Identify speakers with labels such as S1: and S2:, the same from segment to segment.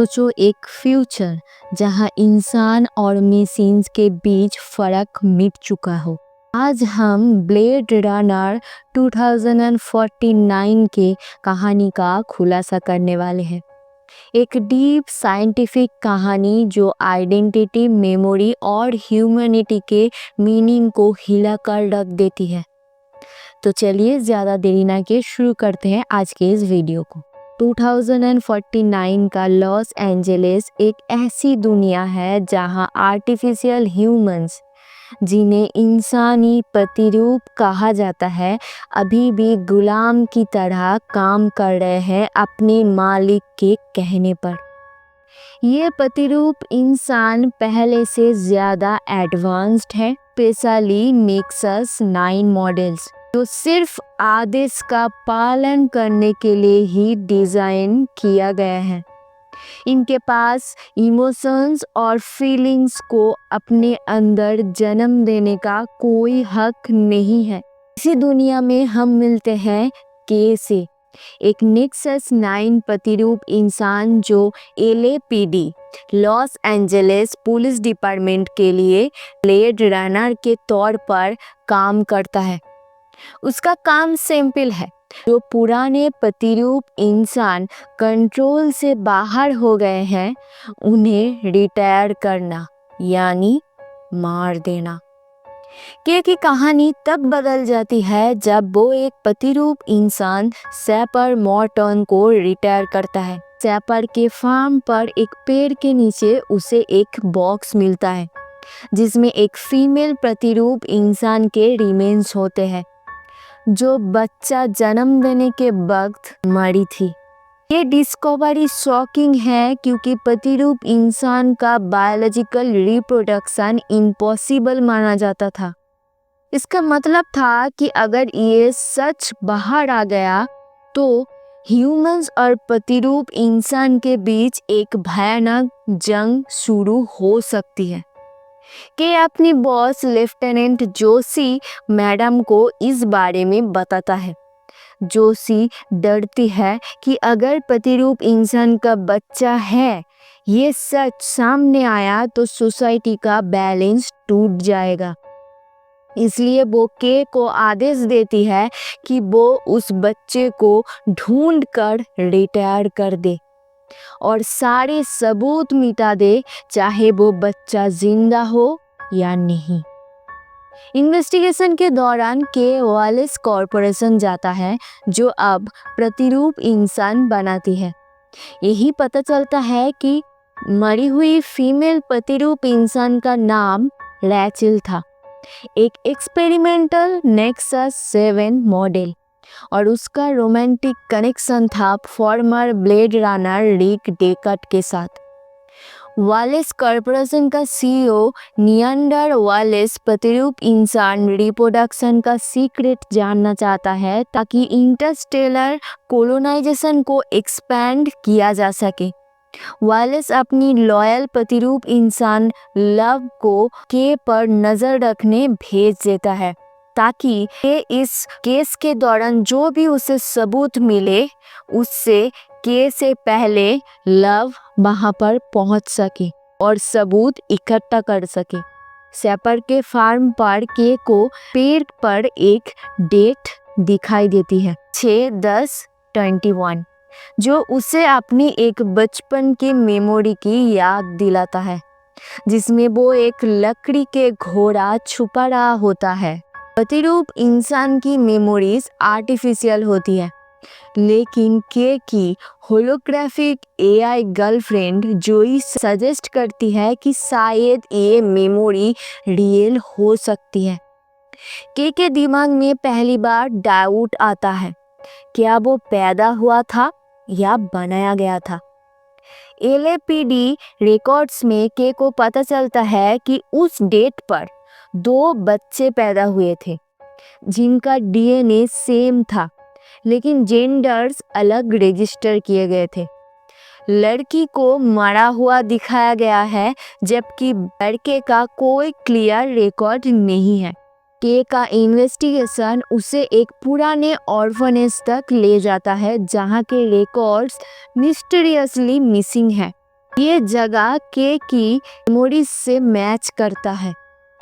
S1: सोचो एक फ्यूचर जहां इंसान और मशीन्स के बीच फर्क मिट चुका हो। आज हम ब्लेड रनर 2049 के कहानी का खुलासा करने वाले हैं। एक डीप साइंटिफिक कहानी जो आइडेंटिटी, मेमोरी और ह्यूमैनिटी के मीनिंग को हिला कर रख देती है। तो चलिए ज़्यादा देरी ना किए शुरू करते हैं आज के इस वीडियो को। 2049 का लॉस एंजलिस एक ऐसी दुनिया है जहां आर्टिफिशियल ह्यूमंस, जिन्हें इंसानी प्रतिरूप कहा जाता है, अभी भी गुलाम की तरह काम कर रहे हैं अपने मालिक के कहने पर। ये प्रतिरूप इंसान पहले से ज़्यादा एडवांस्ड है, स्पेशली नेक्सस 9 मॉडल्स, जो सिर्फ आदेश का पालन करने के लिए ही डिज़ाइन किया गया है। इनके पास इमोशंस और फीलिंग्स को अपने अंदर जन्म देने का कोई हक नहीं है। इसी दुनिया में हम मिलते हैं के से, एक नेक्सस 9 प्रतिरूप इंसान जो LAPD Los Angeles police department के लिए ब्लेड रनर के तौर पर काम करता है। उसका काम सिंपल है, जो पुराने प्रतिरूप इंसान कंट्रोल से बाहर हो गए हैं उन्हें रिटायर करना, यानी मार देना। के की कहानी तब बदल जाती है जब वो एक प्रतिरूप इंसान सैपर मॉर्टन को रिटायर करता है। सैपर के फार्म पर एक पेड़ के नीचे उसे एक बॉक्स मिलता है जिसमें एक फीमेल प्रतिरूप इंसान के रिमेन्स होते हैं, जो बच्चा जन्म देने के वक्त मरी थी। ये डिस्कवरी शॉकिंग है क्योंकि प्रतिरूप इंसान का बायोलॉजिकल रिप्रोडक्शन इम्पॉसिबल माना जाता था। इसका मतलब था कि अगर ये सच बाहर आ गया तो ह्यूमंस और प्रतिरूप इंसान के बीच एक भयानक जंग शुरू हो सकती है। के अपनी बॉस लेफ्टिनेंट जोशी मैडम को इस बारे में बताता है। जोशी डरती है कि अगर प्रतिरूप इंसान का बच्चा है, ये सच सामने आया तो सोसाइटी का बैलेंस टूट जाएगा। इसलिए वो के को आदेश देती है कि वो उस बच्चे को ढूंढ कर रिटायर कर दे और सारे सबूत मिटा दे, चाहे वो बच्चा जिंदा हो या नहीं। इन्वेस्टिगेशन के दौरान के वालेस कॉरपोरेशन जाता है, जो अब प्रतिरूप इंसान बनाती है। यही पता चलता है कि मरी हुई फीमेल प्रतिरूप इंसान का नाम रैचल था, एक एक्सपेरिमेंटल नेक्सस 7 मॉडल, और उसका रोमांटिक कनेक्शन था फॉर्मर ब्लेड रनर रिक डेकर्ट के साथ। वालेस कॉरपोरेशन का CEO नियंडर वालेस प्रतिरूप इंसान रिप्रोडक्शन का सीक्रेट जानना चाहता है ताकि इंटरस्टेलर कोलोनाइजेशन को एक्सपैंड किया जा सके। वालेस अपनी लॉयल प्रतिरूप इंसान लव को के पर नजर रखने भेज देता है ताकि के इस केस के दौरान जो भी उसे सबूत मिले उससे के से पहले लव वहां पर पहुंच सके और सबूत इकट्ठा कर सके। सैपर के फार्म पर के को पेड़ पर एक डेट दिखाई देती है 6/10/21, जो उसे अपनी एक बचपन की मेमोरी की याद दिलाता है, जिसमें वो एक लकड़ी के घोड़ा छुपा रहा होता है। प्रतिरूप इंसान की मेमोरीज आर्टिफिशियल होती है, लेकिन के की होलोग्राफिक AI गर्लफ्रेंड जोई सजेस्ट करती है कि शायद ये मेमोरी रियल हो सकती है। के दिमाग में पहली बार डाउट आता है, क्या वो पैदा हुआ था या बनाया गया था। LAPD रिकॉर्ड्स में के को पता चलता है कि उस डेट पर 2 बच्चे पैदा हुए थे जिनका DNA सेम था, लेकिन जेंडर्स अलग रजिस्टर किए गए थे। लड़की को मरा हुआ दिखाया गया है, जबकि लड़के का कोई क्लियर रिकॉर्ड नहीं है। के का इन्वेस्टिगेशन उसे एक पुराने ऑर्फनेज तक ले जाता है जहां के रिकॉर्ड्स मिस्टीरियसली मिसिंग है। ये जगह के की मेमोरीज से मैच करता है।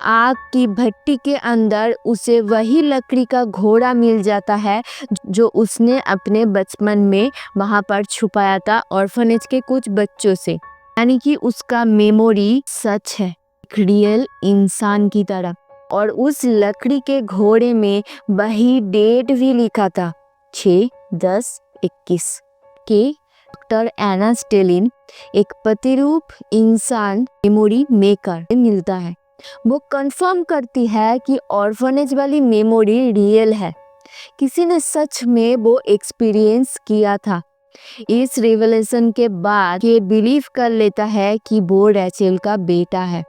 S1: आग की भट्टी के अंदर उसे वही लकड़ी का घोड़ा मिल जाता है जो उसने अपने बचपन में वहां पर छुपाया था ऑर्फनेज के कुछ बच्चों से। यानी कि उसका मेमोरी सच है, एक रियल इंसान की तरह। और उस लकड़ी के घोड़े में वही डेट भी लिखा था, 6/10/21 के। डॉक्टर एना स्टेलिन एक प्रतिरूप इंसान मेमोरी मेकर मिलता है। वो कंफर्म करती है कि ऑर्फनेज वाली मेमोरी रियल है, किसी ने सच में वो एक्सपीरियंस किया था। इस रिवलेशन के बाद ये बिलीव कर लेता है कि वो रैचेल का बेटा है।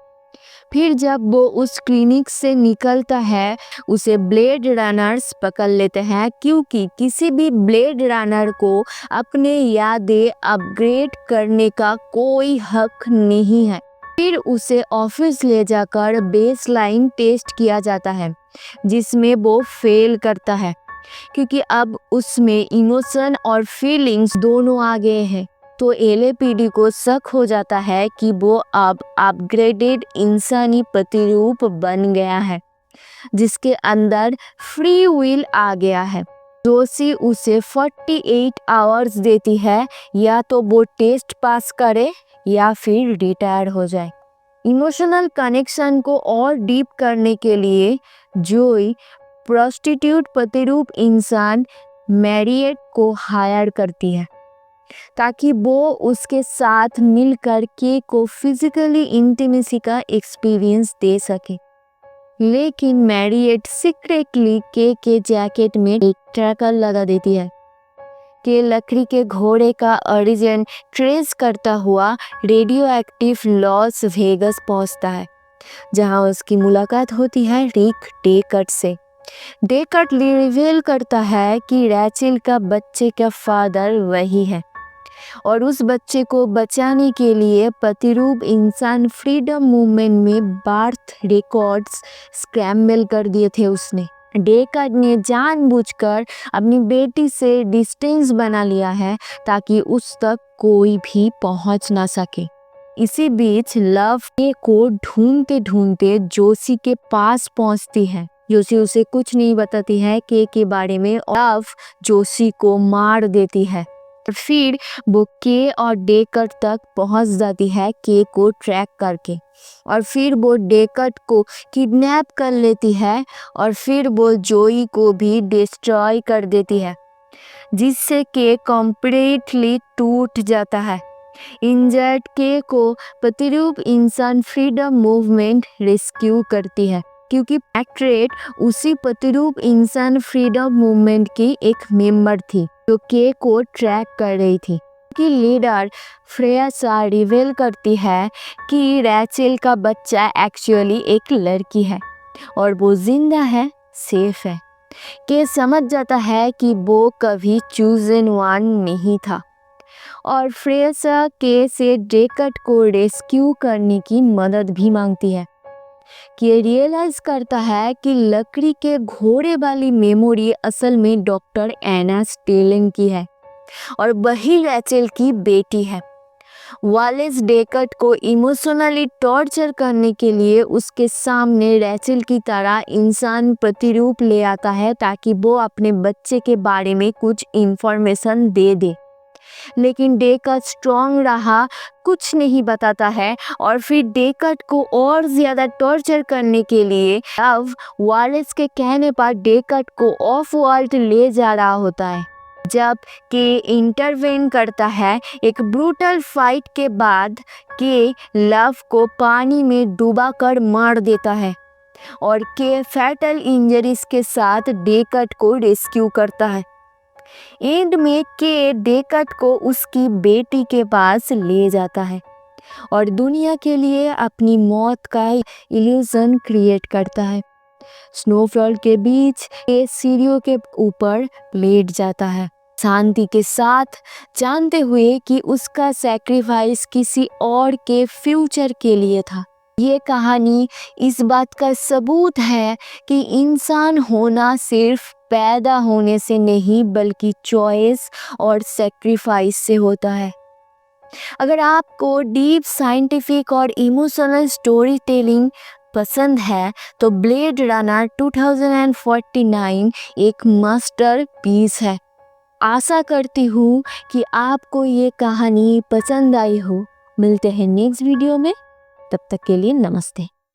S1: फिर जब वो उस क्लिनिक से निकलता है, उसे ब्लेड रनर्स पकड़ लेते हैं, क्योंकि किसी भी ब्लेड रनर को अपने यादें अपग्रेड करने का कोई हक नहीं है। फिर उसे ऑफिस ले जाकर बेसलाइन टेस्ट किया जाता है, जिसमें वो फेल करता है, क्योंकि अब उसमें इमोशन और फीलिंग्स दोनों आ गए हैं। तो एलएपीडी को शक हो जाता है कि वो अब अपग्रेडेड इंसानी प्रतिरूप बन गया है, जिसके अंदर फ्री विल आ गया है। जोशी उसे 48 आवर्स देती है, या तो वो टेस्ट पास करे या फिर रिटायर हो जाए। इमोशनल कनेक्शन को और डीप करने के लिए जोई प्रोस्टिट्यूट प्रतिरूप इंसान मैरिएट को हायर करती है, ताकि वो उसके साथ मिलकर के को फिजिकली इंटीमेसी का एक्सपीरियंस दे सके। लेकिन मैरिएट सीक्रेटली के जैकेट में एक ट्रैकर लगा देती है। के लकड़ी के घोड़े का ओरिजिन ट्रेस करता हुआ रेडियो एक्टिव लॉस वेगस पहुंचता है, जहां उसकी मुलाकात होती है रिक डेकर्ट से। डेकर्ट रिवील करता है कि रैचेल का बच्चे का फादर वही है, और उस बच्चे को बचाने के लिए प्रतिरूप इंसान फ्रीडम मूवमेंट में बर्थ रिकॉर्ड्स स्क्रैम्बल कर दिए थे उसने। डेकर्ट ने जानबूझकर अपनी बेटी से डिस्टेंस बना लिया है, ताकि उस तक कोई भी पहुंच ना सके। इसी बीच लव के को ढूंढते ढूंढते जोशी के पास पहुंचती है। जोशी उसे कुछ नहीं बताती है के बारे में, और लव जोशी को मार देती है। फिर वो के और डेकर्ट तक पहुंच जाती है के को ट्रैक करके, और फिर वो डेकर्ट को किडनैप कर लेती है, और फिर वो जोई को भी डिस्ट्रॉय कर देती है, जिससे के कंप्लीटली टूट जाता है। इंजर्ड के को प्रतिरूप इंसान फ्रीडम मूवमेंट रेस्क्यू करती है, क्योंकि पैट्रेट उसी प्रतिरूप इंसान फ्रीडम मूवमेंट की एक मेंबर थी जो के को ट्रैक कर रही थी। की लीडर फ्रेया रिवील करती है कि रैचेल का बच्चा एक्चुअली एक लड़की है, और वो जिंदा है, सेफ है। के समझ जाता है कि वो कभी चूजन वन नहीं था, और फ्रेया के से डेकर्ट को रेस्क्यू करने की मदद भी मांगती है। कि रियलाइज करता है कि लकड़ी के घोड़े वाली मेमोरी असल में डॉक्टर एना स्टेलिन की है, और वही रैचेल की बेटी है। वालेस डेकर्ट को इमोशनली टॉर्चर करने के लिए उसके सामने रैचेल की तरह इंसान प्रतिरूप ले आता है, ताकि वो अपने बच्चे के बारे में कुछ इंफॉर्मेशन दे दे। लेकिन डेकर्ट स्ट्रॉन्ग रहा, कुछ नहीं बताता है, और फिर डेकर्ट को और ज्यादा टॉर्चर करने के लिए लव वालेस के कहने पर डेकर्ट को ऑफ वर्ल्ड ले जा रहा होता है। जब के इंटरवेन करता है, एक ब्रूटल फाइट के बाद के लव को पानी में डुबाकर मार देता है, और के फैटल इंजरीज के साथ डेकर्ट को रेस्क्यू करता है। एंड में के डेकर्ट को उसकी बेटी के पास ले जाता है, और दुनिया के लिए अपनी मौत का इल्यूजन क्रिएट करता है। स्नोफॉल के बीच के सीढ़ियों के ऊपर लेट जाता है, शांति के साथ, जानते हुए कि उसका सैक्रिफाइस किसी और के फ्यूचर के लिए था। ये कहानी इस बात का सबूत है कि इंसान होना सिर्फ पैदा होने से नहीं, बल्कि चॉइस और सैक्रिफाइस से होता है। अगर आपको डीप साइंटिफिक और इमोशनल स्टोरी टेलिंग पसंद है तो ब्लेड रनर 2049 एक मास्टर पीस है। आशा करती हूँ कि आपको ये कहानी पसंद आई हो। मिलते हैं नेक्स्ट वीडियो में, तब तक के लिए नमस्ते।